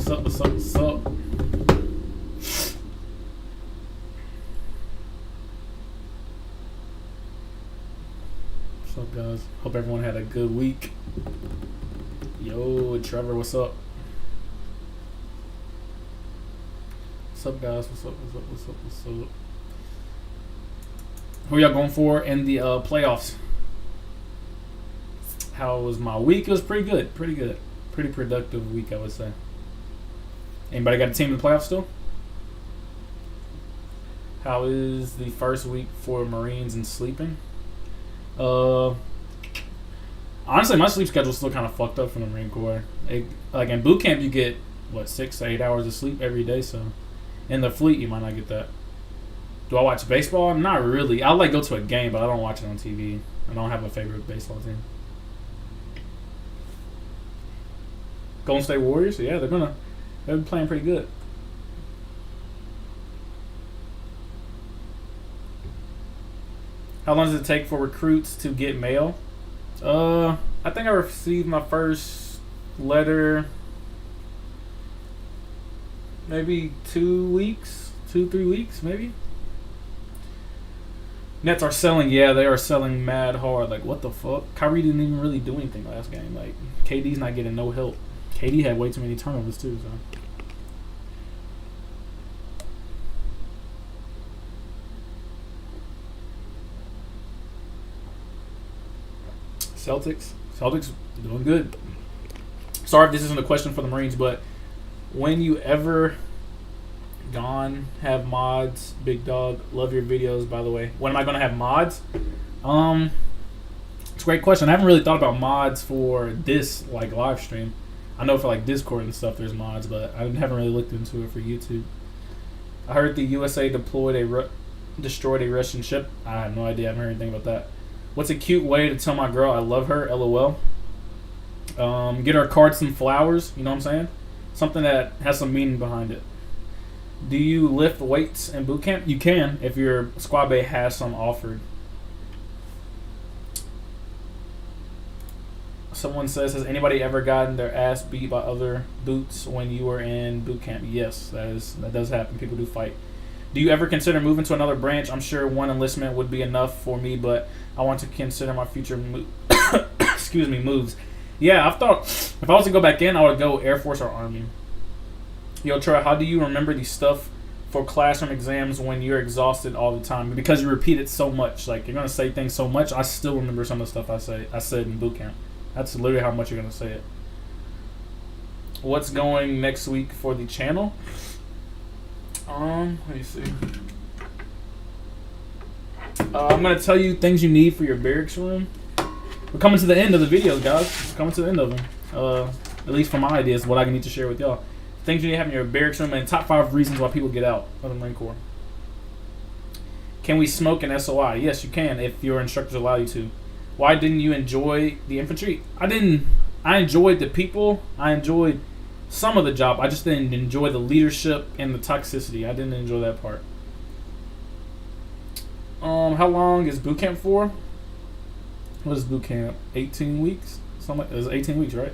What's up? What's up? What's up? What's up, guys? Hope everyone had a good week. Yo, Trevor, what's up? What's up, guys? What's up? What's up? What's up? What's up? Who y'all going for in the playoffs? How was my week? It was pretty good. Pretty good. Pretty productive week, I would say. Anybody got a team in the playoffs still? How is the first week for Marines and sleeping? Honestly, my sleep schedule is still kind of fucked up from the Marine Corps. Like in boot camp, you get, what, 6 to 8 hours of sleep every day, so in the fleet, you might not get that. Do I watch baseball? Not really. I like go to a game, but I don't watch it on TV. I don't have a favorite baseball team. Golden State Warriors? Yeah, they've been playing pretty good. How long does it take for recruits to get mail? I think I received my first letter maybe 2 weeks, 2-3 weeks maybe. Nets are selling, yeah, they are selling mad hard. Like, what the fuck? Kyrie didn't even really do anything last game. Like, KD's not getting no help. KD had way too many turnovers too, so. Celtics doing good. Sorry if this isn't a question for the Marines, but when you ever have mods, big dog, love your videos, by the way. When am I gonna have mods? It's a great question. I haven't really thought about mods for this like live stream. I know for like Discord and stuff there's mods, but I haven't really looked into it for YouTube. I heard the USA destroyed a Russian ship. I have no idea. I haven't heard anything about that. What's a cute way to tell my girl I love her? LOL. Get her a card, some flowers. You know what I'm saying? Something that has some meaning behind it. Do you lift weights in boot camp? You can if your squad bay has some offered. Someone says, has anybody ever gotten their ass beat by other boots when you were in boot camp? Yes, that does happen. People do fight. Do you ever consider moving to another branch? I'm sure one enlistment would be enough for me, but I want to consider my future moves. Yeah, I've thought if I was to go back in, I would go Air Force or Army. Yo, Troy, how do you remember the stuff for classroom exams when you're exhausted all the time? Because you repeat it so much. Like, you're going to say things so much, I still remember some of the stuff I said in boot camp. That's literally how much you're going to say it. What's going next week for the channel? Let me see. I'm going to tell you things you need for your barracks room. We're coming to the end of the videos, guys. We're coming to the end of them. At least for my ideas, what I need to share with y'all. Things you need to have in your barracks room and top 5 reasons why people get out of the Marine Corps. Can we smoke in SOI? Yes, you can if your instructors allow you to. Why didn't you enjoy the infantry? I didn't. I enjoyed the people. I enjoyed some of the job. I just didn't enjoy the leadership and the toxicity. I didn't enjoy that part. How long is boot camp for? What is boot camp? 18 weeks? It was 18 weeks, right?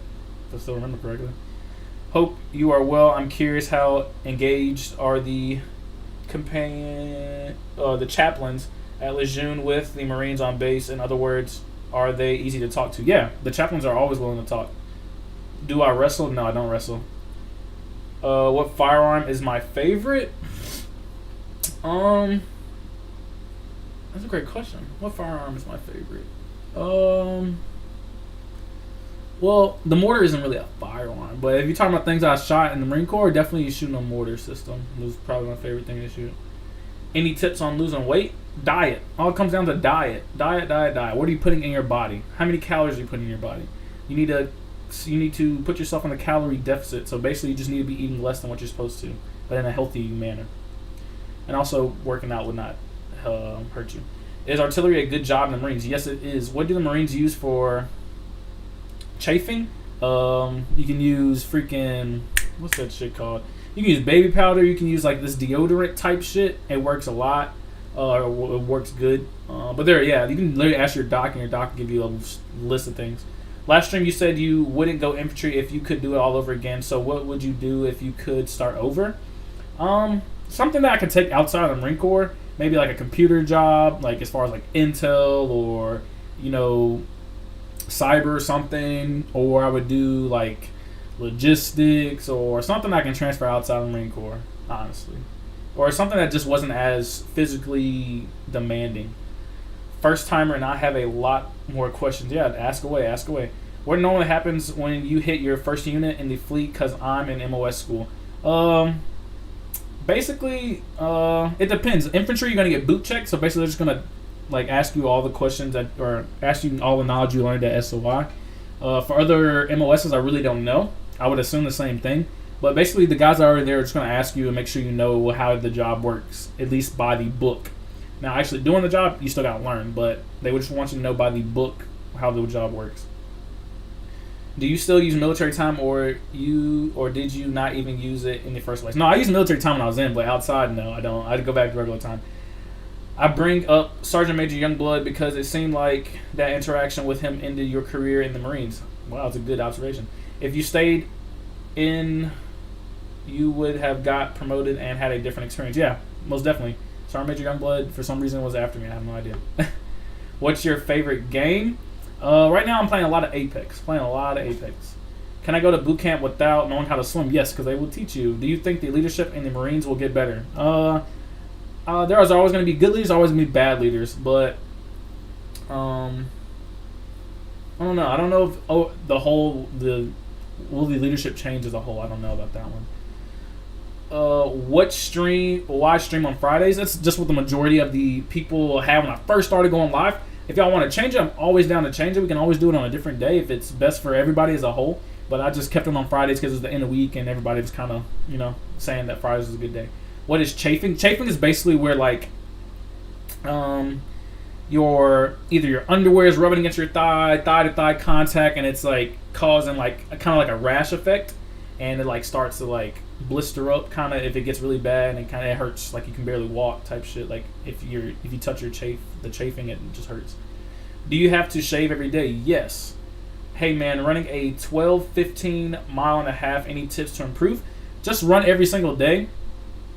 If I still remember correctly. Hope you are well. I'm curious how engaged are the chaplains at Lejeune with the Marines on base. In other words, are they easy to talk to? Yeah, the chaplains are always willing to talk. Do I wrestle? No, I don't wrestle. What firearm is my favorite? That's a great question. What firearm is my favorite? Well, the mortar isn't really a firearm, but if you're talking about things I shot in the Marine Corps, definitely shooting a mortar system. It was probably my favorite thing to shoot. Any tips on losing weight? Diet. All it comes down to diet. Diet. What are you putting in your body? How many calories are you putting in your body? You need to put yourself in a calorie deficit. So basically, you just need to be eating less than what you're supposed to, but in a healthy manner. And also, working out would not hurt you. Is artillery a good job in the Marines? Yes, it is. What do the Marines use for chafing? You can use freaking, what's that shit called? You can use baby powder. You can use like this deodorant type shit. It works a lot. It works good. But you can literally ask your doc, and your doc can give you a list of things. Last stream you said you wouldn't go infantry if you could do it all over again. So what would you do if you could start over? Something that I could take outside of the Marine Corps, maybe like a computer job, like as far as like Intel or cyber or something, or I would do like logistics or something I can transfer outside of the Marine Corps, honestly, or something that just wasn't as physically demanding. First timer, and I have a lot more questions. Yeah, ask away, ask away. What normally happens when you hit your first unit in the fleet? Because I'm in MOS school. Basically, it depends. Infantry, you're gonna get boot checked, so basically they're just gonna like ask you all the questions or ask you all the knowledge you learned at SOI. For other MOSs, I really don't know. I would assume the same thing, but basically the guys that are already there are just gonna ask you and make sure you know how the job works, at least by the book. Now, actually doing the job, you still gotta learn, but they would just want you to know by the book how the job works. Do you still use military time, or did you not even use it in the first place? No, I used military time when I was in, but outside, no, I don't. I'd go back to regular time. I bring up Sergeant Major Youngblood because it seemed like that interaction with him ended your career in the Marines. Wow, that's a good observation. If you stayed in, you would have got promoted and had a different experience. Yeah, most definitely. Sergeant Major Youngblood, for some reason, was after me. I have no idea. What's your favorite game? Right now I'm playing a lot of Apex. Can I go to boot camp without knowing how to swim? Yes, because they will teach you. Do you think the leadership in the Marines will get better? There is always going to be good leaders, always going to be bad leaders, but I don't know. I don't know if will the leadership change as a whole. I don't know about that one. Why stream on Fridays? That's just what the majority of the people have when I first started going live. If y'all want to change it, I'm always down to change it. We can always do it on a different day if it's best for everybody as a whole. But I just kept it on Fridays because it's the end of the week and everybody was kind of, saying that Fridays is a good day. What is chafing? Chafing is basically where like your underwear is rubbing against your thigh to thigh contact, and it's like causing like kind of like a rash effect, and it like starts to like blister up kind of if it gets really bad, and kind of hurts like you can barely walk type shit. Like if you touch the chafing, it just hurts. Do you have to shave every day? Yes. Hey man, running a 12-15 mile and a half, any tips to improve? Just run every single day.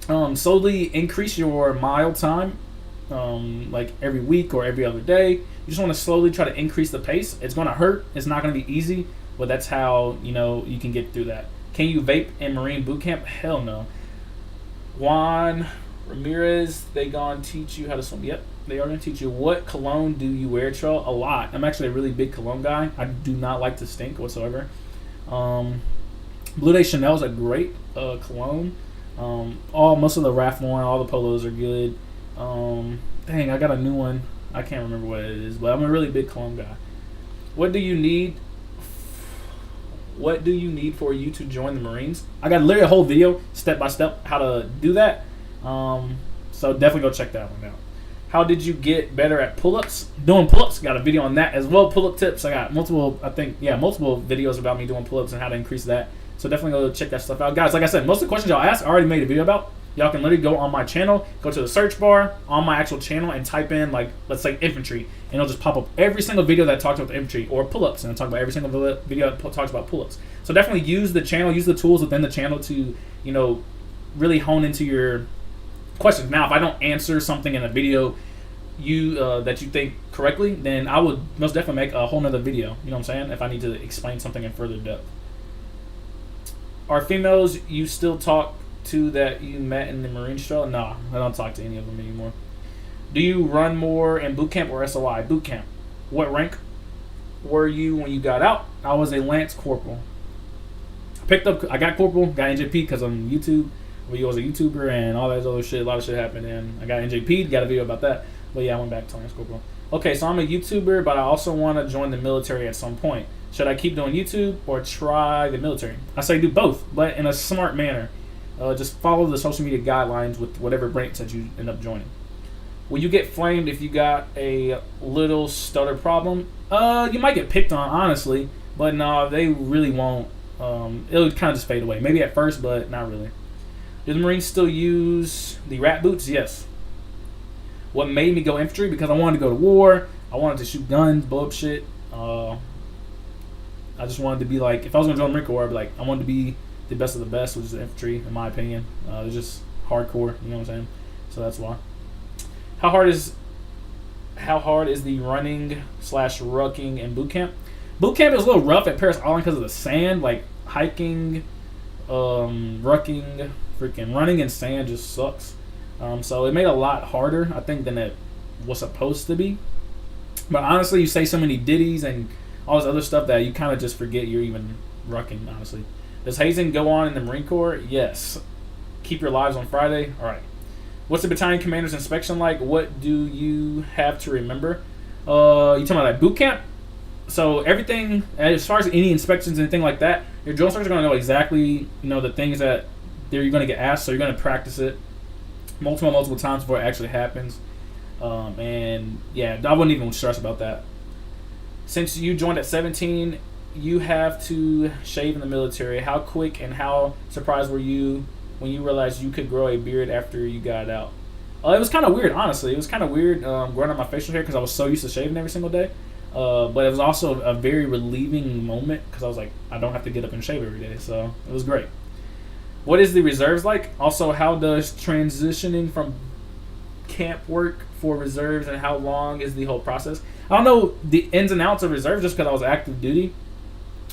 Slowly increase your mile time, like every week or every other day. You just want to slowly try to increase the pace. It's going to hurt. It's not going to be easy, but that's how you can get through that. Can you vape in Marine boot camp? Hell no. Juan Ramirez, they gonna teach you how to swim. Yep, they are gonna teach you. What cologne do you wear, Trell? A lot. I'm actually a really big cologne guy. I do not like to stink whatsoever. Blue Day Chanel is a great cologne. Most of the Ralph Lauren, all the polos are good. Dang, I got a new one. I can't remember what it is, but I'm a really big cologne guy. What do you need for you to join the Marines? I got literally a whole video, step by step, how to do that. So definitely go check that one out. How did you get better at pull-ups? Doing pull-ups, got a video on that as well. Pull-up tips, I got multiple videos about me doing pull-ups and how to increase that. So definitely go check that stuff out. Guys, like I said, most of the questions y'all ask, I already made a video about. Y'all can literally go on my channel, go to the search bar on my actual channel and type in, like, let's say infantry, and it'll just pop up every single video that talks about the infantry, or pull-ups, and it'll talk about every single video that talks about pull-ups. So definitely use the channel, use the tools within the channel to, really hone into your questions. Now, if I don't answer something in a video that you think correctly, then I would most definitely make a whole nother video, you know what I'm saying, if I need to explain something in further depth. Are females you still talk to that you met in the Marine Trell? No, I don't talk to any of them anymore. Do you run more in boot camp or SOI? Boot camp. What rank were you when you got out? I was a Lance Corporal. I got Corporal, got NJP because I'm YouTube. I was a YouTuber and all that other shit. A lot of shit happened, and I got NJP. Got a video about that. But yeah, I went back to Lance Corporal. Okay, so I'm a YouTuber, but I also want to join the military at some point. Should I keep doing YouTube or try the military? I say do both, but in a smart manner. Just follow the social media guidelines with whatever branch that you end up joining. Will you get flamed if you got a little stutter problem? You might get picked on, honestly, but no, they really won't. It'll kind of just fade away. Maybe at first, but not really. Do the Marines still use the rat boots? Yes. What made me go infantry? Because I wanted to go to war. I wanted to shoot guns, blow up shit. I just wanted to be like, if I was gonna join the Marine Corps, I'd be like, I wanted to be the best of the best, which is the infantry, in my opinion. It's just hardcore, you know what I'm saying? So that's why. How hard is the running / rucking in boot camp? Boot camp is a little rough at Paris Island because of the sand. Like hiking, rucking, freaking running in sand just sucks. So it made it a lot harder, I think, than it was supposed to be. But honestly, you say so many ditties and all this other stuff that you kind of just forget you're even rucking, honestly. Does hazing go on in the Marine Corps? Yes. Keep your lives on Friday? All right. What's the battalion commander's inspection like? What do you have to remember? You talking about like boot camp? So everything, as far as any inspections and anything like that, your drill instructors are going to know exactly, the things that you're going to get asked. So you're going to practice it multiple times before it actually happens. And yeah, I wouldn't even stress about that. Since you joined at 17, you have to shave in the military. How quick and how surprised were you when you realized you could grow a beard after you got out? It was kind of weird, honestly. It was kind of weird growing out my facial hair because I was so used to shaving every single day. But it was also a very relieving moment because I was like, I don't have to get up and shave every day. So it was great. What is the reserves like? Also, how does transitioning from camp work for reserves and how long is the whole process? I don't know the ins and outs of reserves just because I was active duty.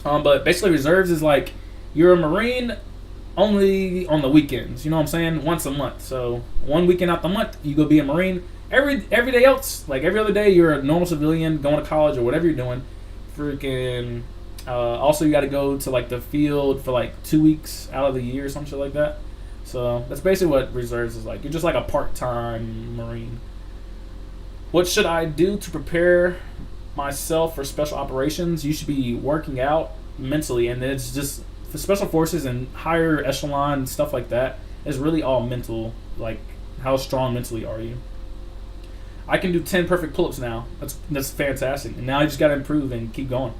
But basically reserves is like you're a Marine only on the weekends. You know what I'm saying? Once a month. So one weekend out the month, you go be a Marine. Every day else, like every other day, you're a normal civilian going to college or whatever you're doing. Freaking. Also, you got to go to like the field for like 2 weeks out of the year or some shit like that. So that's basically what reserves is like. You're just like a part-time Marine. What should I do to prepare myself for special operations? You should be working out mentally, and it's just for special forces and higher echelon stuff like that. It's really all mental. Like, how strong mentally are you? I can do 10 perfect pull-ups now. That's fantastic. And now I just got to improve and keep going.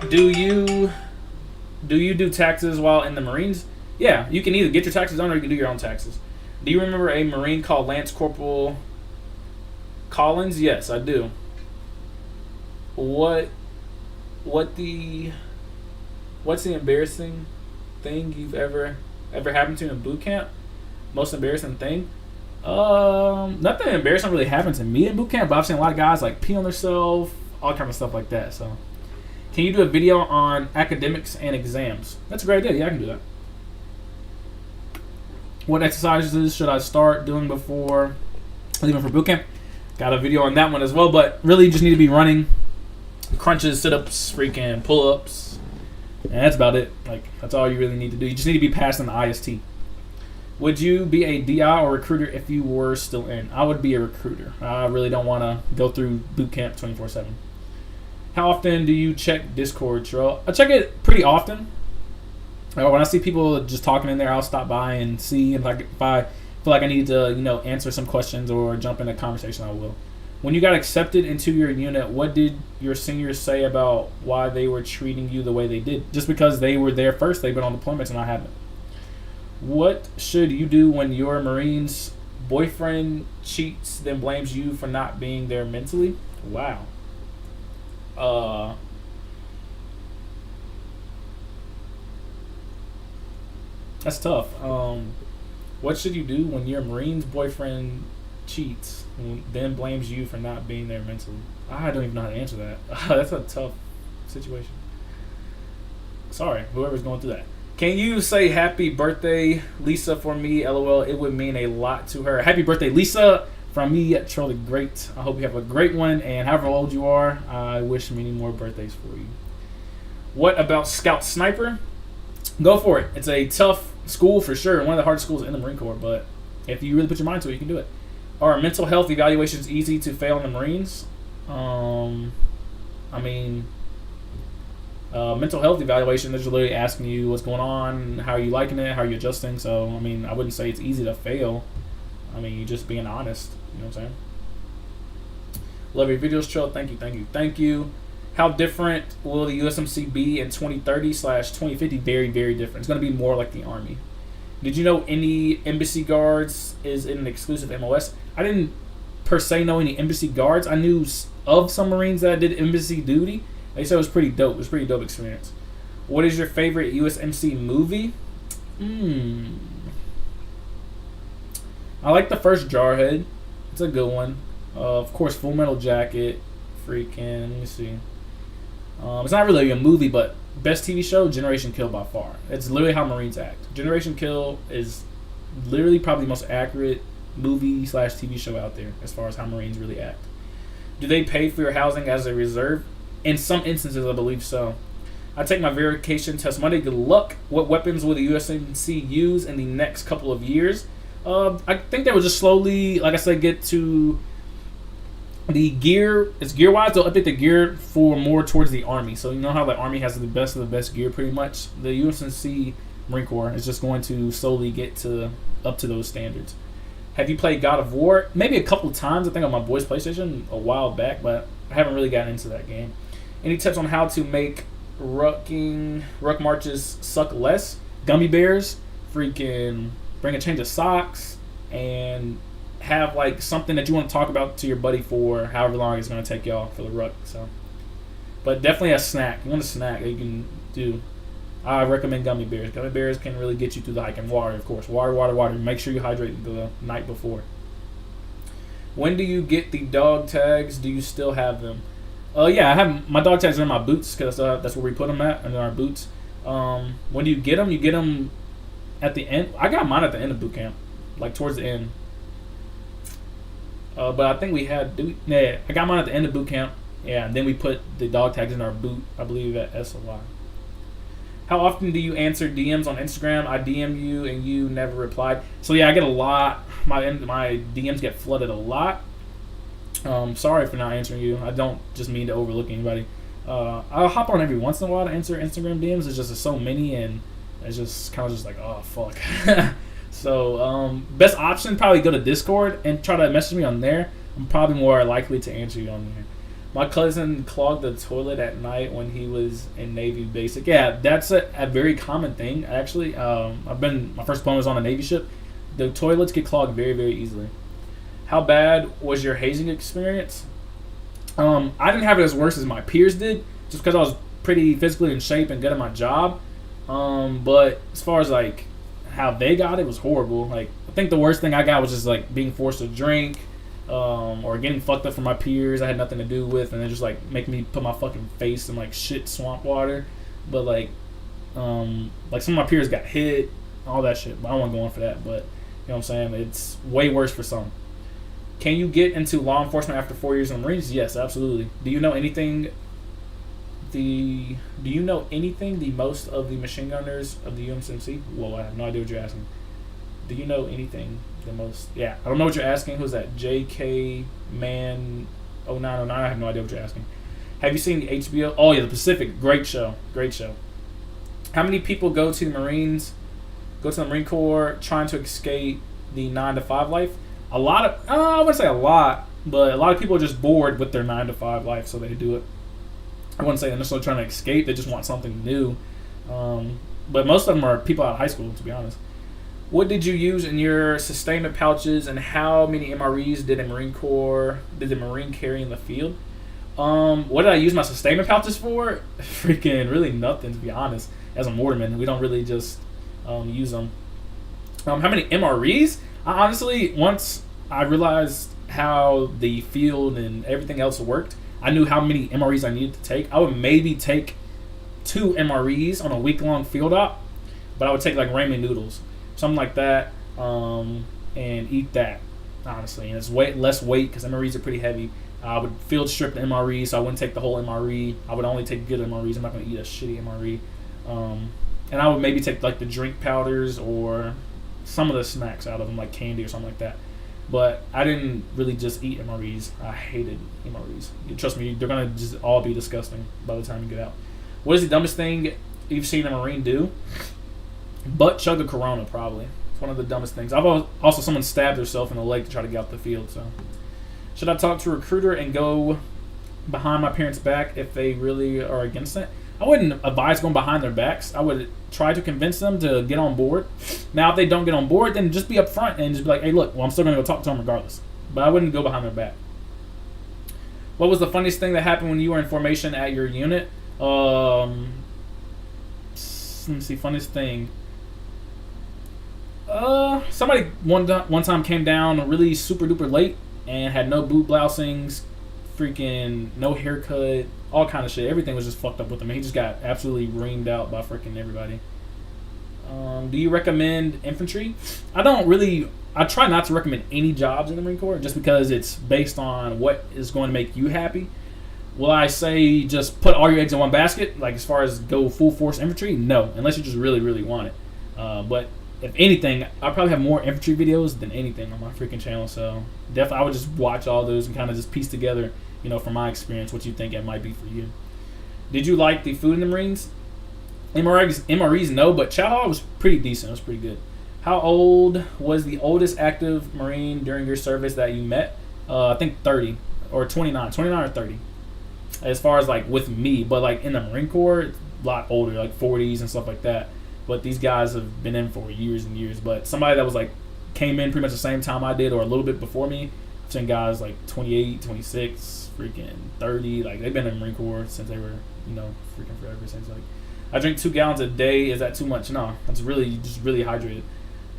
Do you do taxes while in the Marines? Yeah, you can either get your taxes done or you can do your own taxes. Do you remember a Marine called Lance Corporal Collins? Yes, I do. What's the embarrassing thing you've ever happened to in boot camp? Most embarrassing thing? Nothing embarrassing really happened to me in boot camp, but I've seen a lot of guys like pee on themselves, all kind of stuff like that. So, can you do a video on academics and exams? That's a great idea. Yeah, I can do that. What exercises should I start doing before leaving for boot camp? Got a video on that one as well, but really you just need to be running, crunches, sit-ups, freaking pull-ups, and that's about it. Like, that's all you really need to do. You just need to be passing the IST. Would you be a DI or recruiter if you were still in? I would be a recruiter. I really don't want to go through boot camp 24/7. How often do you check Discord, Trell? I check it pretty often. When I see people just talking in there, I'll stop by and see. If I feel like I need to, answer some questions or jump in a conversation, I will. When you got accepted into your unit, what did your seniors say about why they were treating you the way they did? Just because they were there first, they've been on deployments and I haven't. What should you do when your Marine's boyfriend cheats, then blames you for not being there mentally? Wow. That's tough. What should you do when your Marine's boyfriend cheats, and then blames you for not being there mentally? I don't even know how to answer that. That's a tough situation. Sorry, whoever's going through that. Can you say happy birthday, Lisa, for me? LOL. It would mean a lot to her. Happy birthday, Lisa, from me at Trell the Great. I hope you have a great one, and however old you are, I wish many more birthdays for you. What about Scout Sniper? Go for it. It's a tough school for sure, one of the hardest schools in the Marine Corps, but if you really put your mind to it, you can do it. Are mental health evaluations easy to fail in the Marines? Mental health evaluation, they're just literally asking you what's going on, how are you liking it, how are you adjusting. So, I wouldn't say it's easy to fail. You're just being honest. You know what I'm saying? Love your videos, Trell. Thank you. How different will the USMC be in 2030/2050? Very, very different. It's going to be more like the Army. Did you know any embassy guards is in an exclusive MOS? I didn't per se know any embassy guards. I knew of some Marines that did embassy duty, They said it was pretty dope. It was a pretty dope experience. What is your favorite USMC movie? I like the first Jarhead. It's a good one. Of course, Full Metal Jacket. Freaking, let me see. It's not really a movie, but best TV show, Generation Kill by far. It's literally how Marines act. Generation Kill is literally probably the most accurate movie / TV show out there as far as how Marines really act. Do they pay for your housing as a reserve? In some instances, I believe so. I take my verification test Monday. Good luck. What weapons will the USMC use in the next couple of years? I think they will just slowly, like I said, get to the gear. It's gear wise. They'll update the gear for more towards the Army. So you know how the Army has the best of the best gear, pretty much. The USMC Marine Corps is just going to slowly get up to those standards. Have you played God of War? Maybe a couple times. I think on my boy's PlayStation a while back, but I haven't really gotten into that game. Any tips on how to make ruck marches suck less? Gummy bears, freaking bring a change of socks, and have like something that you want to talk about to your buddy for however long it's going to take y'all for the ruck. So, but definitely a snack. You want a snack that you can do. I recommend gummy bears. Gummy bears can really get you through the hike, and water, of course. Water. Make sure you hydrate the night before. When do you get the dog tags? Do you still have them? Yeah, I have my dog tags are in my boots because that's where we put them at, in our boots. When do you get them? You get them at the end. I got mine at the end of boot camp, like towards the end. But I think we had. I got mine at the end of boot camp. Yeah, and then we put the dog tags in our boot. I believe at SOI. How often do you answer DMs on Instagram? I DM you and you never replied. So yeah, I get a lot. My DMs get flooded a lot. Sorry for not answering you. I don't just mean to overlook anybody. I'll hop on every once in a while to answer Instagram DMs. It's just so many, and it's just kind of just like, oh fuck. So best option, probably go to Discord and try to message me on there. I'm probably more likely to answer you on there. My cousin clogged the toilet at night when he was in Navy basic. Yeah, that's a very common thing, actually. My first deployment was on a Navy ship. The toilets get clogged very, very easily. How bad was your hazing experience? I didn't have it as worse as my peers did, just because I was pretty physically in shape and good at my job. But as far as like how they got it was horrible. Like, I think the worst thing I got was just like being forced to drink. Or getting fucked up from my peers I had nothing to do with, and they just like make me put my fucking face in like shit swamp water. But like some of my peers got hit, all that shit. But I don't want to go on for that. But you know what I'm saying? It's way worse for some. Can you get into law enforcement after 4 years in the Marines? Yes, absolutely. Do you know anything? The most of the machine gunners of the USMC? Whoa, I have no idea what you're asking. Do you know anything the most? Yeah, I don't know what you're asking. Who's that? JK Man 0909. I have no idea what you're asking. Have you seen the HBO? Oh yeah, The Pacific. Great show. How many people go to the Marine Corps trying to escape the 9-to-5 life? A lot of, I wouldn't say a lot, but a lot of people are just bored with their 9-to-5 life, so they do it. I wouldn't say they're necessarily trying to escape. They just want something new. But most of them are people out of high school, to be honest. What did you use in your sustainment pouches, and how many MREs did the Marine carry in the field? What did I use my sustainment pouches for? Freaking really nothing, to be honest. As a mortarman, we don't really just use them. How many MREs? Honestly, once I realized how the field and everything else worked, I knew how many MREs I needed to take. I would maybe take 2 MREs on a week-long field op, but I would take like ramen noodles. Something like that, and eat that, honestly. And it's less weight because MREs are pretty heavy. I would field strip the MRE, so I wouldn't take the whole MRE. I would only take good MREs. I'm not going to eat a shitty MRE. And I would maybe take like the drink powders or some of the snacks out of them, like candy or something like that. But I didn't really just eat MREs. I hated MREs. Trust me, they're going to just all be disgusting by the time you get out. What is the dumbest thing you've seen a Marine do? Butt chug a Corona, probably. It's one of the dumbest things. I've also someone stabbed herself in the leg to try to get out the field. So, should I talk to a recruiter and go behind my parents' back if they really are against it? I wouldn't advise going behind their backs. I would try to convince them to get on board. Now, if they don't get on board, then just be upfront and just be like, "Hey, look, well, I'm still going to go talk to them regardless." But I wouldn't go behind their back. What was the funniest thing that happened when you were in formation at your unit? Let me see. Funniest thing. Somebody one time came down really super duper late and had no boot blousings, freaking no haircut, all kind of shit. Everything was just fucked up with him. He just got absolutely reamed out by freaking everybody. Do you recommend infantry? I try not to recommend any jobs in the Marine Corps just because it's based on what is going to make you happy. Will I say just put all your eggs in one basket, like as far as go full force infantry? No, unless you just really, really want it. But if anything, I probably have more infantry videos than anything on my freaking channel. So definitely, I would just watch all those and kind of just piece together, from my experience, what you think it might be for you. Did you like the food in the Marines? MREs, no, but chow hall was pretty decent. It was pretty good. How old was the oldest active Marine during your service that you met? I think 30 or 29 or 30. As far as like with me, but like in the Marine Corps, it's a lot older, like 40s and stuff like that. But these guys have been in for years and years. But somebody that was like came in pretty much the same time I did or a little bit before me, I've seen guys like 28, 26, freaking 30. Like they've been in the Marine Corps since they were, freaking forever. Since like I drink 2 gallons a day. Is that too much? No, that's really just really hydrated.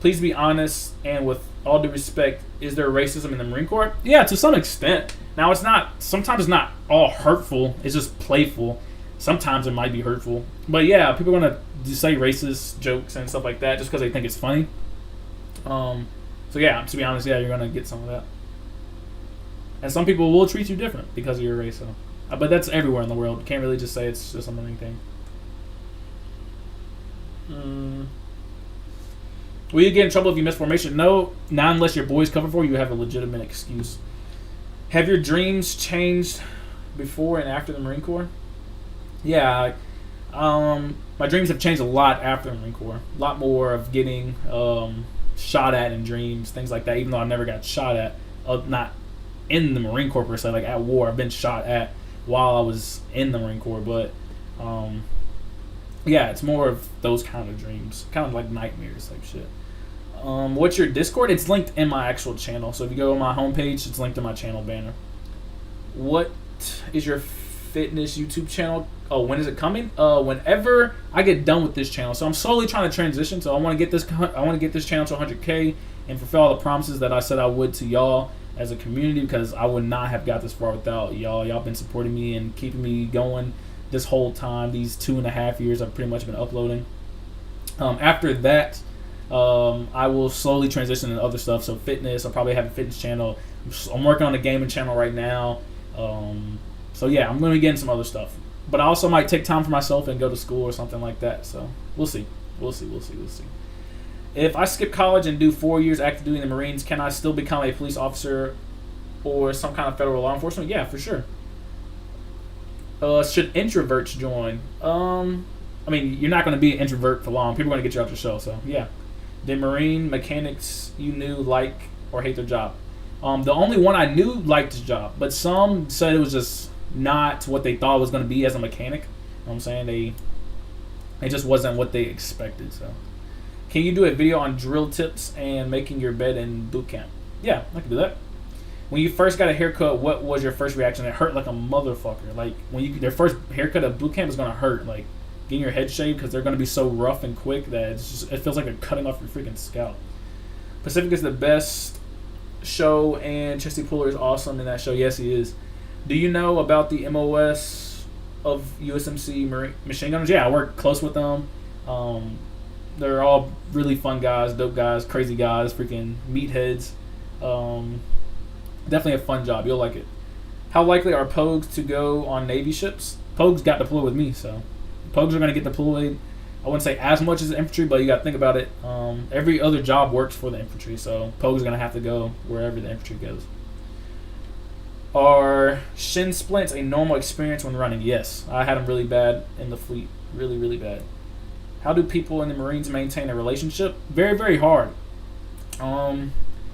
Please be honest and with all due respect, is there racism in the Marine Corps? Yeah, to some extent. Now sometimes it's not all hurtful, it's just playful. Sometimes it might be hurtful. But yeah, people are going to say racist jokes and stuff like that just because they think it's funny. So yeah, to be honest, yeah, you're going to get some of that. And some people will treat you different because of your race. So. But that's everywhere in the world. You can't really just say it's just a Marine thing. Will you get in trouble if you miss formation? No, not unless your boys cover for you. You have a legitimate excuse. Have your dreams changed before and after the Marine Corps? Yeah, my dreams have changed a lot after the Marine Corps. A lot more of getting shot at in dreams, things like that. Even though I never got shot at, not in the Marine Corps per se, like at war. I've been shot at while I was in the Marine Corps, but yeah, it's more of those kind of dreams, kind of like nightmares type shit. What's your Discord? It's linked in my actual channel. So if you go to my homepage, it's linked in my channel banner. What is your fitness YouTube channel? Oh, when is it coming? Whenever I get done with this channel. So I'm slowly trying to transition. So I want to get this channel to 100K and fulfill all the promises that I said I would to y'all as a community, because I would not have got this far without y'all. Y'all been supporting me and keeping me going this whole time. These 2.5 years I've pretty much been uploading. After that, I will slowly transition into other stuff. So fitness, I'll probably have a fitness channel. I'm working on a gaming channel right now. So yeah, I'm going to get into some other stuff. But I also might take time for myself and go to school or something like that. So we'll see. We'll see. If I skip college and do 4 years active duty in the Marines, can I still become a police officer or some kind of federal law enforcement? Yeah, for sure. Should introverts join? I mean, you're not going to be an introvert for long. People are going to get you out your shell. So yeah. Did Marine mechanics you knew like or hate their job? The only one I knew liked his job, but some said it was just not what they thought it was going to be as a mechanic. You know what I'm saying? It just wasn't what they expected. So, can you do a video on drill tips and making your bed in boot camp? Yeah, I can do that. When you first got a haircut, what was your first reaction? It hurt like a motherfucker. Like their first haircut at boot camp is going to hurt. Like getting your head shaved, because they're going to be so rough and quick that it feels like they're cutting off your freaking scalp. Pacific is the best show, and Chesty Puller is awesome in that show. Yes, he is. Do you know about the MOS of USMC machine gunners? Yeah, I work close with them. They're all really fun guys, dope guys, crazy guys, freaking meatheads. Definitely a fun job. You'll like it. How likely are Pogues to go on Navy ships? Pogues got deployed with me, so Pogues are going to get deployed. I wouldn't say as much as the infantry, but you got to think about it. Every other job works for the infantry, so Pogues are going to have to go wherever the infantry goes. Are Shin Splints a normal experience when running? Yes. I had them really bad in the fleet. Really, really bad. How do people in the Marines maintain a relationship? Very, very hard.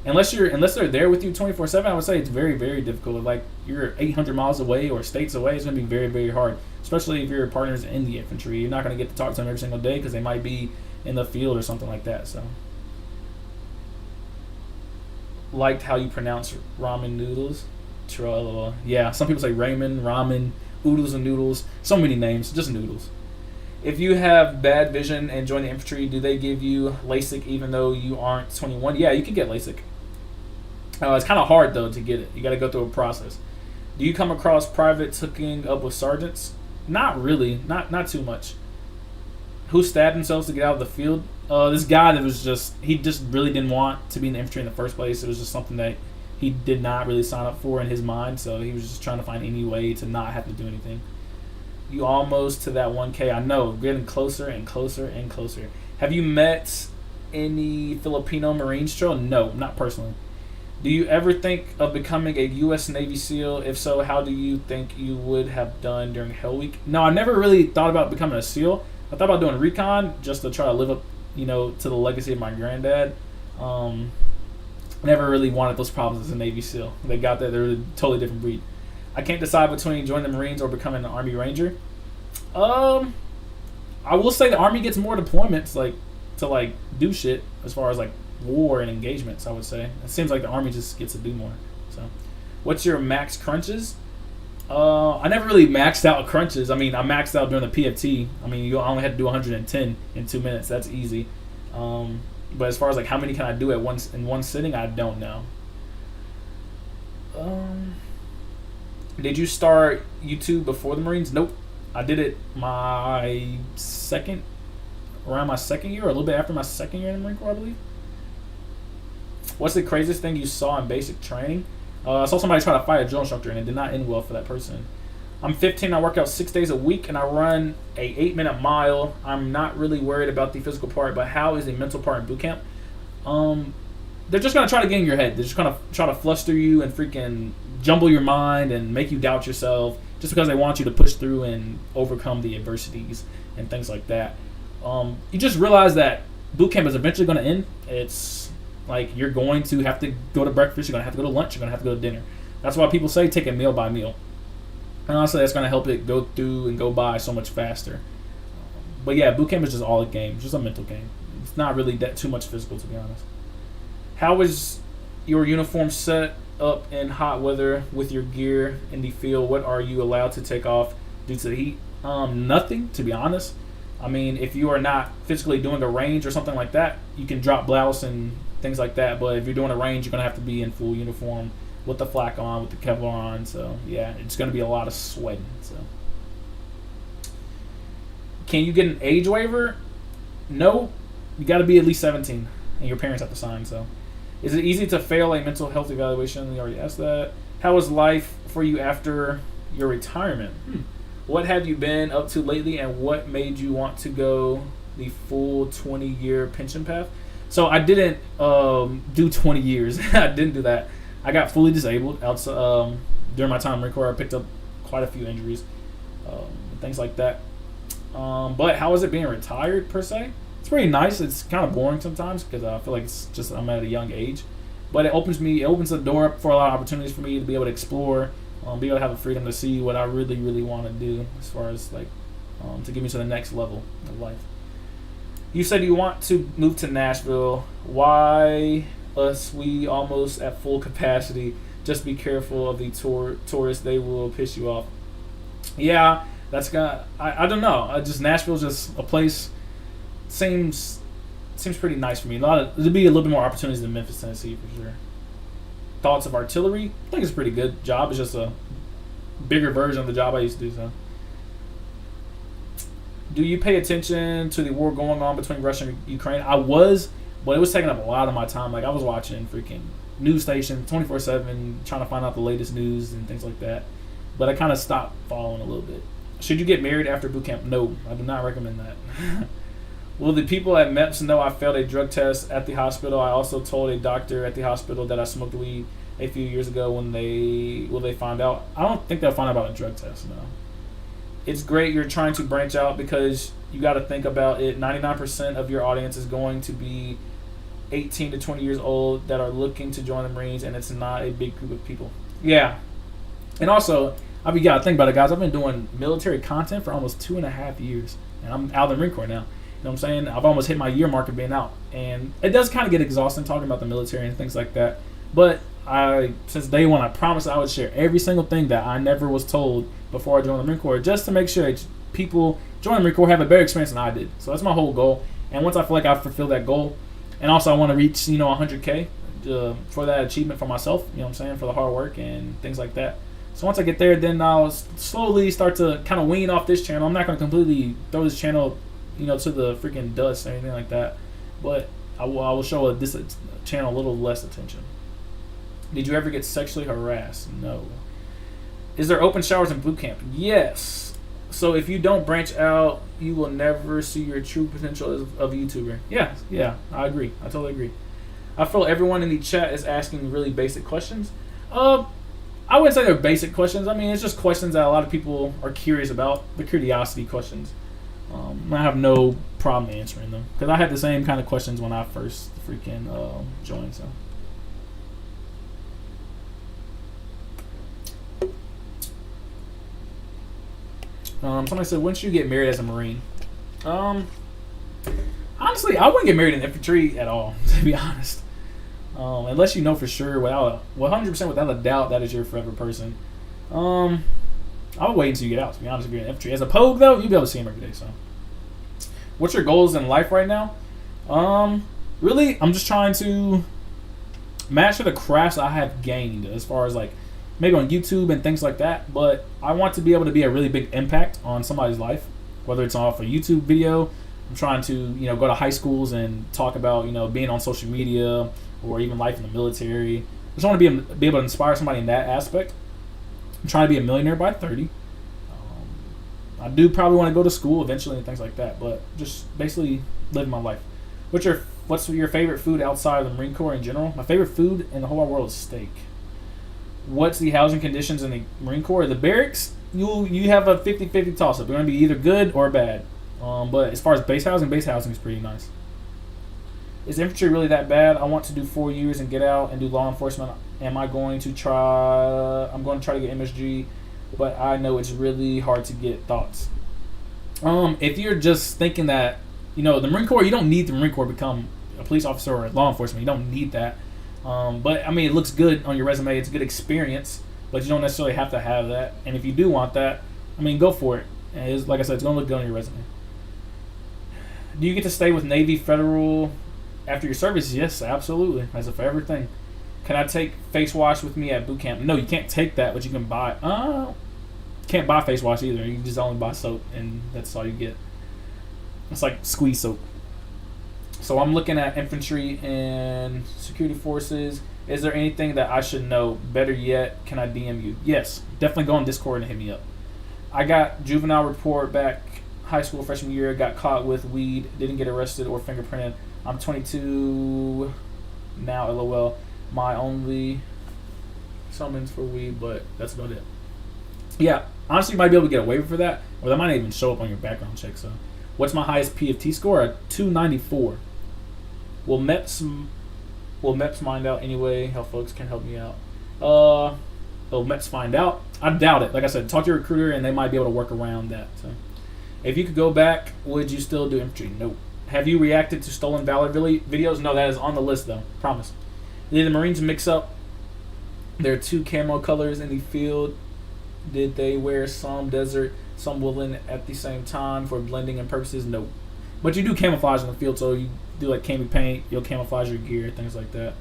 Unless they're there with you 24/7, I would say it's very, very difficult. Like you're 800 miles away or states away, it's going to be very, very hard. Especially if your partner's in the infantry. You're not going to get to talk to them every single day because they might be in the field or something like that. So, liked how you pronounce ramen noodles. Trell. Yeah, some people say ramen, ramen, oodles and noodles. So many names, just noodles. If you have bad vision and join the infantry, do they give you LASIK even though you aren't 21? Yeah, you can get LASIK. It's kind of hard though to get it. You got to go through a process. Do you come across privates hooking up with sergeants? Not really, not too much. Who stabbed themselves to get out of the field? This guy that was he just really didn't want to be in the infantry in the first place. It was just something that he did not really sign up for in his mind, so he was just trying to find any way to not have to do anything. You almost to that 1K. I know, getting closer and closer and closer. Have you met any Filipino Marines, Trell? No, not personally. Do you ever think of becoming a U.S. Navy SEAL? If so, how do you think you would have done during Hell Week? No, I never really thought about becoming a SEAL. I thought about doing recon just to try to live up, to the legacy of my granddad. Never really wanted those problems as a Navy SEAL. They got that. They're a totally different breed. I can't decide between joining the Marines or becoming an Army Ranger. I will say the Army gets more deployments, to do shit as far as war and engagements. I would say it seems like the Army just gets to do more. So, what's your max crunches? I never really maxed out crunches. I mean, I maxed out during the PFT. I mean, you only had to do 110 in 2 minutes. That's easy. But as far as how many can I do at once in one sitting, I don't know. Did you start YouTube before the Marines? Nope. I did it around my second year, or a little bit after my second year in the Marine Corps, I believe. What's the craziest thing you saw in basic training? I saw somebody try to fight a drill instructor, and it did not end well for that person. I'm 15. I work out 6 days a week, and I run a 8-minute mile. I'm not really worried about the physical part, but how is the mental part in boot camp? They're just gonna try to get in your head. They're just gonna try to fluster you and freaking jumble your mind and make you doubt yourself, just because they want you to push through and overcome the adversities and things like that. You just realize that boot camp is eventually going to end. It's you're going to have to go to breakfast, you're going to have to go to lunch, you're going to have to go to dinner. That's why people say take it meal by meal. And honestly, that's going to help it go through and go by so much faster. But yeah, boot camp is just all a game. It's just a mental game. It's not really that too much physical, to be honest. How is your uniform set up in hot weather with your gear in the field? What are you allowed to take off due to the heat? Nothing, to be honest. I mean, if you are not physically doing a range or something like that, you can drop blouse and things like that. But if you're doing a range, you're going to have to be in full uniform with the flak on, with the Kevlar on. So, yeah, it's going to be a lot of sweating. So, can you get an age waiver? No. You got to be at least 17, and your parents have to sign. So, is it easy to fail a mental health evaluation? We already asked that. How was life for you after your retirement? What have you been up to lately, and what made you want to go the full 20-year pension path? So I didn't do 20 years. I didn't do that. I got fully disabled during my time in the Marine Corps. I picked up quite a few injuries, things like that. But how is it being retired, per se? It's pretty nice. It's kind of boring sometimes because I feel like it's just I'm at a young age. But it opens the door up for a lot of opportunities for me to be able to explore, be able to have the freedom to see what I really, really want to do as far as to get me to the next level of life. You said you want to move to Nashville. Why us? We almost at full capacity. Just be careful of the tourists. They will piss you off. Yeah, that's I don't know. Nashville's just a place. Seems pretty nice for me. There'd be a little bit more opportunities than Memphis, Tennessee, for sure. Thoughts of artillery? I think it's a pretty good job. It's just a bigger version of the job I used to do. So, do you pay attention to the war going on between Russia and Ukraine? I was, but it was taking up a lot of my time. I was watching freaking news stations 24/7, trying to find out the latest news and things like that. But I kind of stopped following a little bit. Should you get married after boot camp? No, I do not recommend that. Will the people at MEPS know I failed a drug test at the hospital? I also told a doctor at the hospital that I smoked weed a few years ago. Will they find out? I don't think they'll find out about a drug test, no. It's great you're trying to branch out because you got to think about it. 99% of your audience is going to be 18 to 20 years old that are looking to join the Marines, and it's not a big group of people. Yeah. And also, you got to think about it, guys. I've been doing military content for almost 2.5 years, and I'm out of the Marine Corps now. You know what I'm saying? I've almost hit my year mark of being out. And it does kind of get exhausting talking about the military and things like that. But since day one, I promised I would share every single thing that I never was told before I joined the Marine Corps, just to make sure that people joining the Marine Corps have a better experience than I did. So that's my whole goal. And once I feel like I've fulfilled that goal, and also I want to reach 100K for that achievement for myself. You know what I'm saying, for the hard work and things like that. So once I get there, then I'll slowly start to kind of wean off this channel. I'm not going to completely throw this channel, to the freaking dust or anything like that. But I will show this channel a little less attention. Did you ever get sexually harassed? No. Is there open showers in boot camp? Yes. So if you don't branch out, you will never see your true potential of a YouTuber. Yeah, I agree. I totally agree. I feel everyone in the chat is asking really basic questions. I wouldn't say they're basic questions. I mean, it's just questions that a lot of people are curious about. The curiosity questions. I have no problem answering them, because I had the same kind of questions when I first freaking joined. So. Somebody said, when should you get married as a Marine? Honestly, I wouldn't get married in infantry at all, to be honest. Unless you know for sure, 100% without a doubt, that is your forever person. I would wait until you get out, to be honest, if you're in infantry. As a Pogue, though, you'll be able to see him every day. So, what's your goals in life right now? Really, I'm just trying to master the crafts I have gained, as far as like maybe on YouTube and things like that. But I want to be able to be a really big impact on somebody's life, whether it's off a YouTube video. I'm trying to go to high schools and talk about being on social media, or even life in the military. I just want to be able to inspire somebody in that aspect. I'm trying to be a millionaire by 30. I do probably want to go to school eventually and things like that, but just basically living my life. What's your favorite food outside of the Marine Corps in general? My favorite food in the whole wide world is steak. What's the housing conditions in the Marine Corps? The barracks, you have a 50-50 toss-up. They're going to be either good or bad. But as far as base housing is pretty nice. Is infantry really that bad? I want to do 4 years and get out and do law enforcement. I'm going to try to get MSG, but I know it's really hard to get. Thoughts? If you're just thinking that, the Marine Corps, you don't need the Marine Corps to become a police officer or law enforcement. You don't need that. But I mean, it looks good on your resume. It's a good experience, but you don't necessarily have to have that. And if you do want that, I mean, go for it. And like I said, it's going to look good on your resume. Do you get to stay with Navy Federal after your service? Yes, absolutely. That's a forever thing. Can I take face wash with me at boot camp? No, you can't take that, but you can buy. Can't buy face wash either. You can just only buy soap, and that's all you get. It's like squeeze soap. So I'm looking at infantry and security forces. Is there anything that I should know? Better yet, can I DM you? Yes, definitely go on Discord and hit me up. I got juvenile report back high school freshman year. Got caught with weed. Didn't get arrested or fingerprinted. I'm 22 now, LOL. My only summons for weed, but that's about it. Yeah, honestly, you might be able to get a waiver for that, or that might not even show up on your background check. So, what's my highest PFT score? A 294. Will MEPS find out anyway? How folks can help me out? Will MEPS find out? I doubt it. Like I said, talk to your recruiter, and they might be able to work around that. So, if you could go back, would you still do infantry? Nope. Have you reacted to Stolen Valor videos? No, that is on the list, though. Promise. Did the Marines mix up their 2 camo colors in the field? Did they wear some desert, some woolen at the same time for blending and purposes? No. But you do camouflage in the field, so you do like cami paint, you'll camouflage your gear, things like that.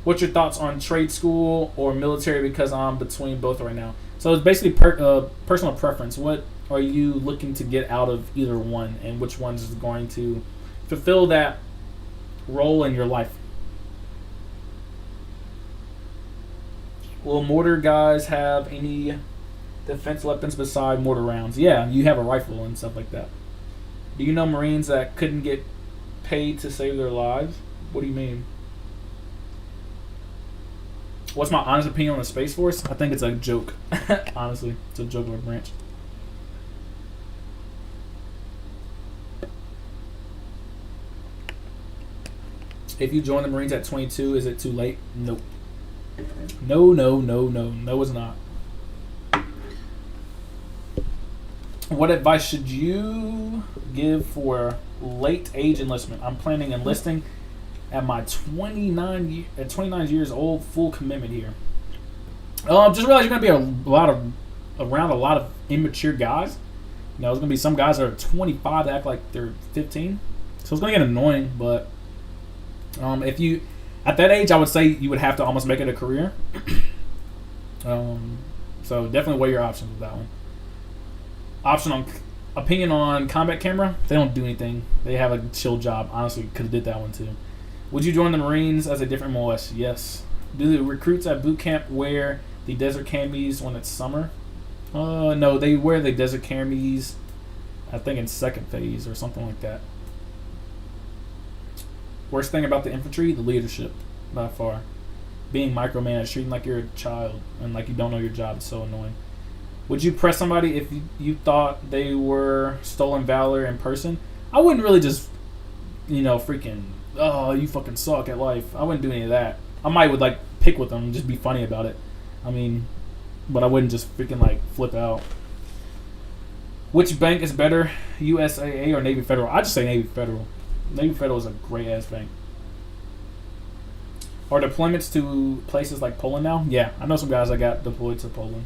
What's your thoughts on trade school or military? Because I'm between both right now. So it's basically personal preference. What are you looking to get out of either one, and which one's is going to fulfill that role in your life? Will mortar guys have any defense weapons beside mortar rounds? Yeah, you have a rifle and stuff like that. Do you know Marines that couldn't get paid to save their lives? What do you mean? What's my honest opinion on the Space Force? I think it's a joke. Honestly, it's a joke of a branch. If you join the Marines at 22, is it too late? Nope. No, it's not. What advice should you give for late age enlistment? I'm planning enlisting at my 29 years old, full commitment here. Just realize you're gonna be around a lot of immature guys. You know, there's gonna be some guys that are 25 that act like they're 15, so it's gonna get annoying. But if you at that age, I would say you would have to almost make it a career. So definitely weigh your options with that one. Opinion on combat camera. They don't do anything. They have a chill job. Honestly, could have did that one too. Would you join the Marines as a different MOS? Yes. Do the recruits at boot camp wear the desert camis when it's summer? No, they wear the desert camis, I think, in second phase or something like that. Worst thing about the infantry, the leadership, by far. Being micromanaged, treating like you're a child and like you don't know your job is so annoying. Would you press somebody if you thought they were stolen valor in person? I wouldn't really just, freaking, oh, you fucking suck at life. I wouldn't do any of that. I might would like pick with them and just be funny about it. I mean, but I wouldn't just freaking like flip out. Which bank is better, USAA or Navy Federal? I just say Navy Federal. Navy Federal is a great ass bank. Are deployments to places like Poland now? Yeah, I know some guys that got deployed to Poland.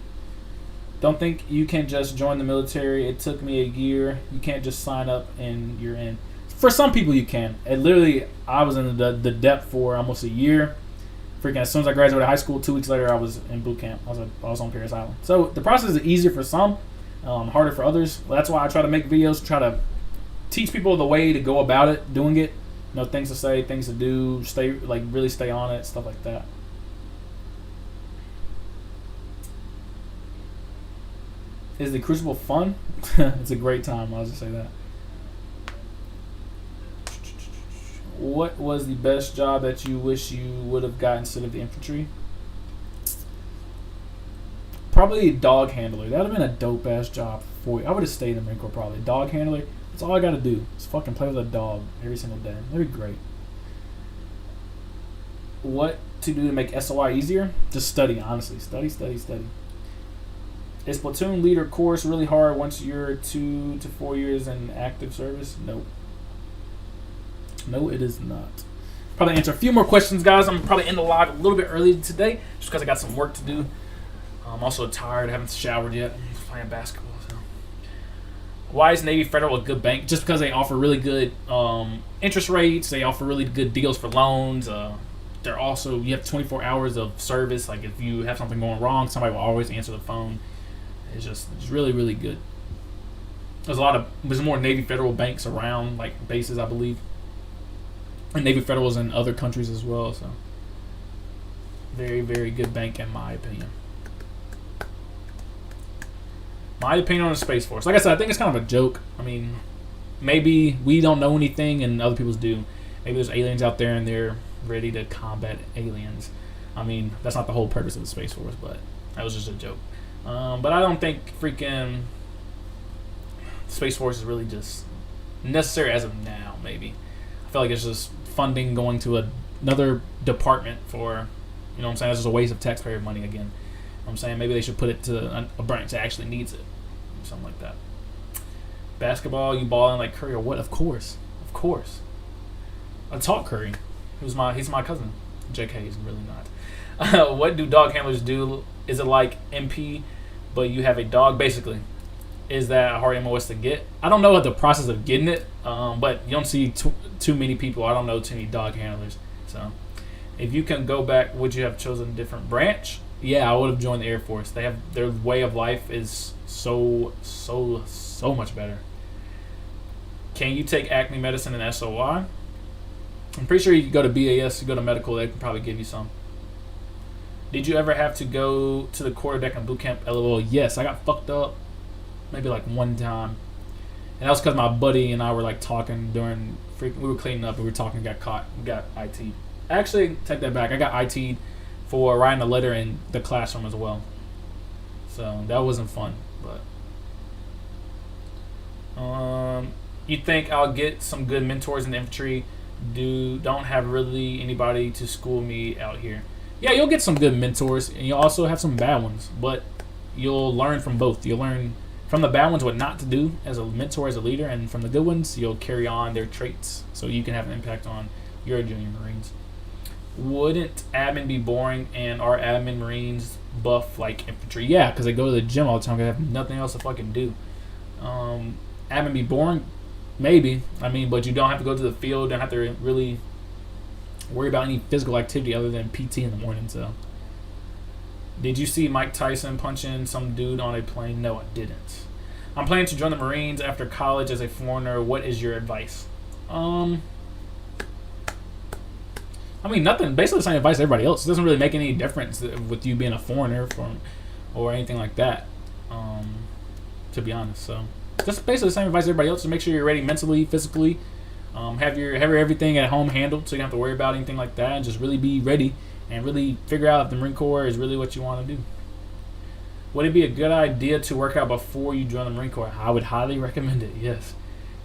Don't think you can just join the military. It took me a year. You can't just sign up and you're in. For some people you can. And literally, I was in the depth for almost a year. Freaking as soon as I graduated high school, 2 weeks later I was in boot camp. I was on Paris Island. So the process is easier for some, harder for others. That's why I try to make videos, try to teach people the way to go about it, doing it. Things to say, things to do, really stay on it, stuff like that. Is the Crucible fun? It's a great time, I'll just say that. What was the best job that you wish you would have got instead of the infantry? Probably dog handler. That would have been a dope ass job for you. I would have stayed in the Marine Corps probably. Dog handler. That's all I got to do. Is fucking play with a dog every single day. That'd be great. What to do to make SOI easier? Just study, honestly. Study. Is platoon leader course really hard once you're 2 to 4 years in active service? Nope. No, it is not. Probably answer a few more questions, guys. I'm probably in the log a little bit early today just because I got some work to do. I'm also tired. I haven't showered yet. I'm just playing basketball. So. Why is Navy Federal a good bank? Just because they offer really good interest rates. They offer really good deals for loans. They're also, you have 24 hours of service. Like if you have something going wrong, somebody will always answer the phone. It's really, really good. There's more Navy Federal banks around, like bases, I believe. And Navy Federal is in other countries as well, so very, very good bank in my opinion. My opinion on the Space Force. Like I said, I think it's kind of a joke. I mean, maybe we don't know anything and other people do. Maybe there's aliens out there and they're ready to combat aliens. I mean, that's not the whole purpose of the Space Force, but that was just a joke. But I don't think freaking Space Force is really just necessary as of now, maybe. I feel like it's just funding going to another department for, you know what I'm saying? That's just a waste of taxpayer money again. You know what I'm saying? Maybe they should put it to a branch that actually needs it. Something like that. Basketball, you balling like Curry or what? Of course. I taught Curry. He's my cousin. JK, he's really not. What do dog handlers do? Is it like MP, but you have a dog? Basically, is that a hard MOS to get? I don't know what the process of getting it, but you don't see too many people. I don't know too many dog handlers. So, if you can go back, would you have chosen a different branch? Yeah, I would have joined the Air Force. They have their way of life is so much better. Can you take acne medicine and SOI? I'm pretty sure you can go to BAS, you go to medical, they can probably give you some. Did you ever have to go to the quarterdeck in boot camp? LOL. Yes, I got fucked up maybe like one time. And that was because my buddy and I were like talking we were cleaning up and we were talking, got caught, got IT'd. Actually, take that back. I got IT'd for writing a letter in the classroom as well. So that wasn't fun, but you think I'll get some good mentors in the infantry? Don't have really anybody to school me out here. Yeah, you'll get some good mentors, and you'll also have some bad ones, but you'll learn from both. You'll learn from the bad ones what not to do as a mentor, as a leader, and from the good ones, you'll carry on their traits, so you can have an impact on You're a junior Marines. Wouldn't admin be boring, and are admin Marines buff like infantry? Yeah, because they go to the gym all the time. They have nothing else to fucking do. Admin be boring? Maybe. I mean, but you don't have to go to the field. Don't have to really worry about any physical activity other than PT in the morning. So, did you see Mike Tyson punching some dude on a plane? No, I didn't. I'm planning to join the Marines after college as a foreigner. What is your advice? I mean, nothing. Basically the same advice as everybody else. It doesn't really make any difference with you being a foreigner or anything like that, to be honest. So, just basically the same advice as everybody else. To make sure you're ready mentally, physically. Have your everything at home handled so you don't have to worry about anything like that. And just really be ready and really figure out if the Marine Corps is really what you want to do. Would it be a good idea to work out before you join the Marine Corps? I would highly recommend it, yes.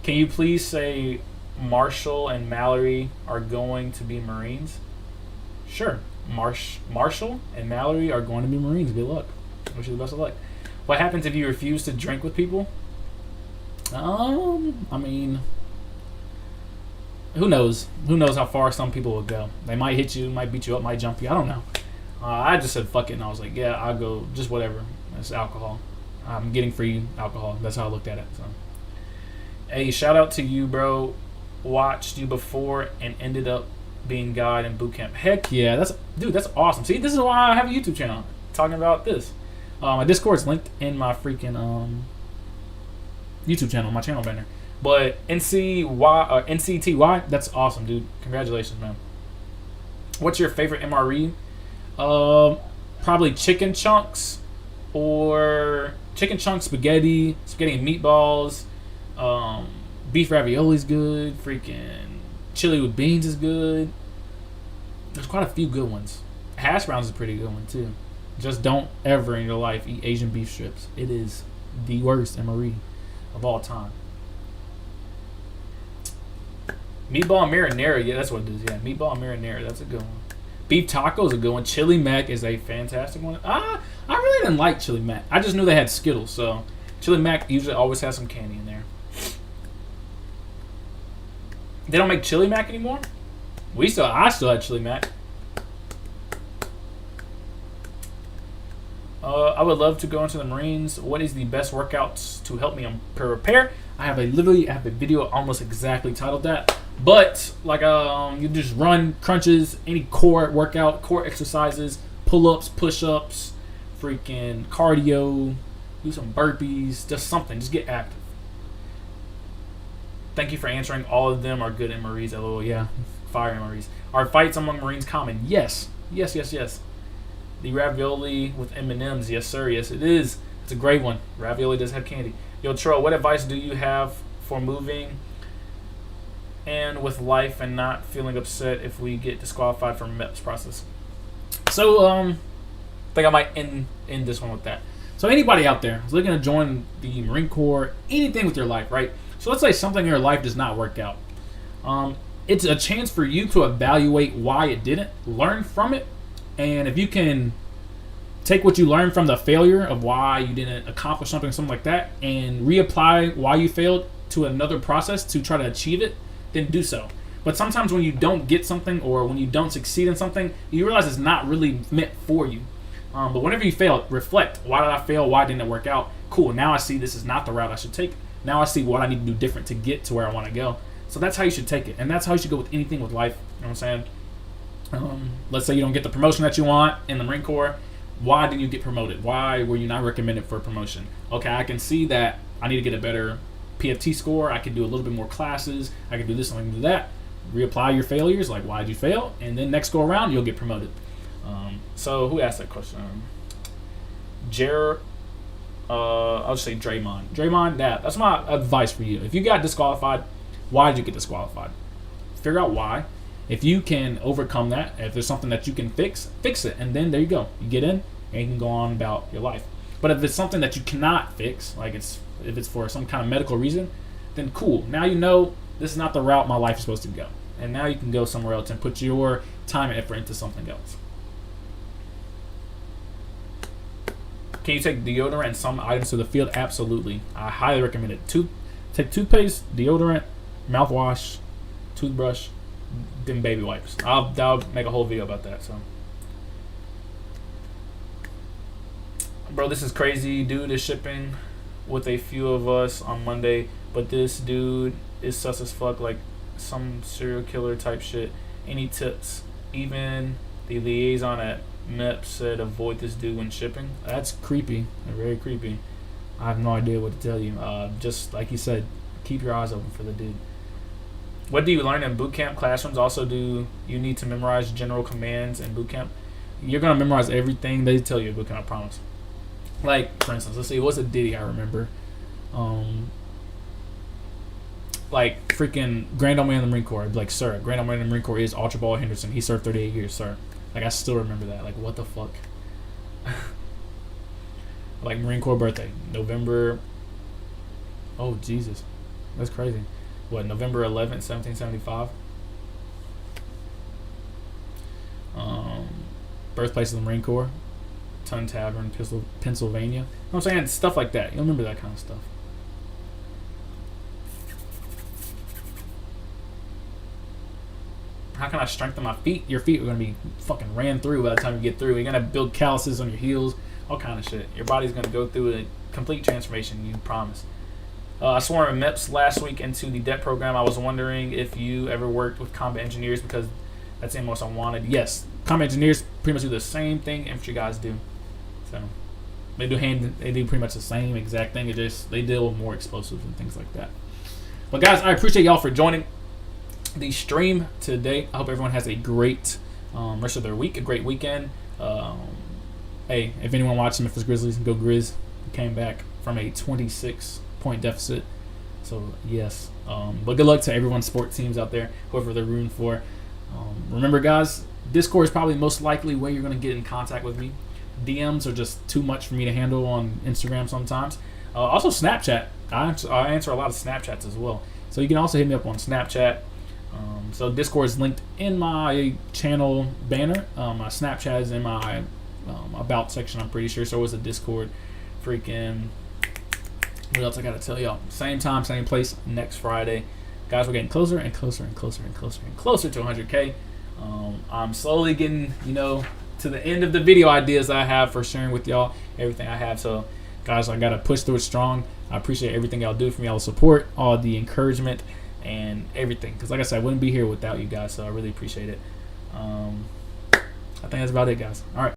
Can you please say Marshall and Mallory are going to be Marines? Sure. Marshall and Mallory are going to be Marines. Good luck. Wish you the best of luck. What happens if you refuse to drink with people? I mean, who knows? Who knows how far some people will go? They might hit you, might beat you up, might jump you. I don't know. I just said fuck it, and I was like, yeah, I'll go. Just whatever. It's alcohol. I'm getting free alcohol. That's how I looked at it. So, hey, shout out to you, bro. Watched you before and ended up being God in boot camp. Heck yeah, that's awesome. See, this is why I have a YouTube channel talking about this. My Discord's linked in my freaking YouTube channel, my channel banner. But NCTY, that's awesome, dude. Congratulations, man. What's your favorite MRE? Probably chicken chunks, or chicken chunks, spaghetti and meatballs. Beef ravioli's good. Freaking chili with beans is good. There's quite a few good ones. Hash browns is a pretty good one too. Just don't ever in your life eat Asian beef strips. It is the worst MRE of all time. Meatball and marinara, yeah, that's what it is. Yeah, meatball and marinara, that's a good one. Beef taco is a good one. Chili mac is a fantastic one. I really didn't like chili mac. I just knew they had Skittles, so chili mac usually always has some candy in there. They don't make chili mac anymore? I still had chili mac. I would love to go into the Marines. What is the best workouts to help me prepare? I have a video almost exactly titled that. But like you just run, crunches, any core workout, core exercises, pull-ups, push-ups, freaking cardio, do some burpees, just something. Just get active. Thank you for answering. All of them are good MREs. LOL. Yeah, fire MREs. Are fights among Marines common? Yes. The ravioli with M&Ms. Yes, sir. Yes, it is. It's a great one. Ravioli does have candy. Yo, Trell, what advice do you have for moving and with life and not feeling upset if we get disqualified from MEPS process? So, I think I might end this one with that. So anybody out there who's looking to join the Marine Corps, anything with your life, right? So let's say something in your life does not work out. It's a chance for you to evaluate why it didn't, learn from it, and if you can take what you learned from the failure of why you didn't accomplish something like that, and reapply why you failed to another process to try to achieve it, then do so. But sometimes when you don't get something or when you don't succeed in something, you realize it's not really meant for you. But whenever you fail, reflect. Why did I fail? Why didn't it work out? Cool, now I see this is not the route I should take. Now I see what I need to do different to get to where I want to go. So that's how you should take it. And that's how you should go with anything with life. You know what I'm saying? Let's say you don't get the promotion that you want in the Marine Corps. Why didn't you get promoted? Why were you not recommended for a promotion? Okay, I can see that I need to get a better PFT score. I can do a little bit more classes. I can do this and I can do that. Reapply your failures, like why did you fail? And then next go around, you'll get promoted. So who asked that question? I'll just say Draymond. Draymond, that's my advice for you. If you got disqualified, why did you get disqualified? Figure out why. If you can overcome that, if there's something that you can fix it, and then there you go. You get in, and you can go on about your life. But if it's something that you cannot fix, like if it's for some kind of medical reason, then cool. Now you know this is not the route my life is supposed to go. And now you can go somewhere else and put your time and effort into something else. Can you take deodorant and some items to the field? Absolutely. I highly recommend it. Take toothpaste, deodorant, mouthwash, toothbrush, than baby wipes. I'll make a whole video about that. So, bro, this is crazy. Dude is shipping with a few of us on Monday, but this dude is sus as fuck, like some serial killer type shit. Any tips? Even the liaison at MEP said avoid this dude when shipping. That's creepy. Very creepy. I have no idea what to tell you. Just like he said, keep your eyes open for the dude. What do you learn in boot camp classrooms? Also, do you need to memorize general commands in boot camp? You're gonna memorize everything they tell you in boot camp, I promise. Like, for instance, let's see, what's a ditty I remember? Like freaking Grand Army in the Marine Corps. I'd be like, sir, Grand Army in the Marine Corps is Archibald Henderson. He served 38 years, sir. Like, I still remember that. Like, what the fuck? Like, Marine Corps birthday, November. Oh, Jesus. That's crazy. What, November 11th, 1775? Birthplace of the Marine Corps, Tun Tavern, Pennsylvania. You know what I'm saying? Stuff like that. You'll remember that kind of stuff. How can I strengthen my feet? Your feet are going to be fucking ran through by the time you get through. You're going to build calluses on your heels, all kind of shit. Your body's going to go through a complete transformation, you promise. I swore in MEPS last week into the DEP program. I was wondering if you ever worked with combat engineers because that's the most I wanted. Yes, combat engineers pretty much do the same thing infantry guys do. So they do pretty much the same exact thing. It just they deal with more explosives and things like that. But guys, I appreciate y'all for joining the stream today. I hope everyone has a great rest of their week, a great weekend. Hey, if anyone watching Memphis Grizzlies, go Grizz. We came back from a 26-point deficit. So, yes. But good luck to everyone's sports teams out there, whoever they're rooting for. Remember, guys, Discord is probably most likely where you're going to get in contact with me. DMs are just too much for me to handle on Instagram sometimes. Also, Snapchat. I answer a lot of Snapchats as well. So you can also hit me up on Snapchat. So Discord is linked in my channel banner. My Snapchat is in my about section, I'm pretty sure. So is the Discord. Freaking, what else I gotta tell y'all? Same time, same place, next Friday. Guys, we're getting closer and closer and closer and closer and closer to 100K. I'm slowly getting, to the end of the video ideas that I have for sharing with y'all everything I have. So, guys, I gotta push through it strong. I appreciate everything y'all do for me, all the support, all the encouragement, and everything. Because, like I said, I wouldn't be here without you guys. So I really appreciate it. I think that's about it, guys. All right.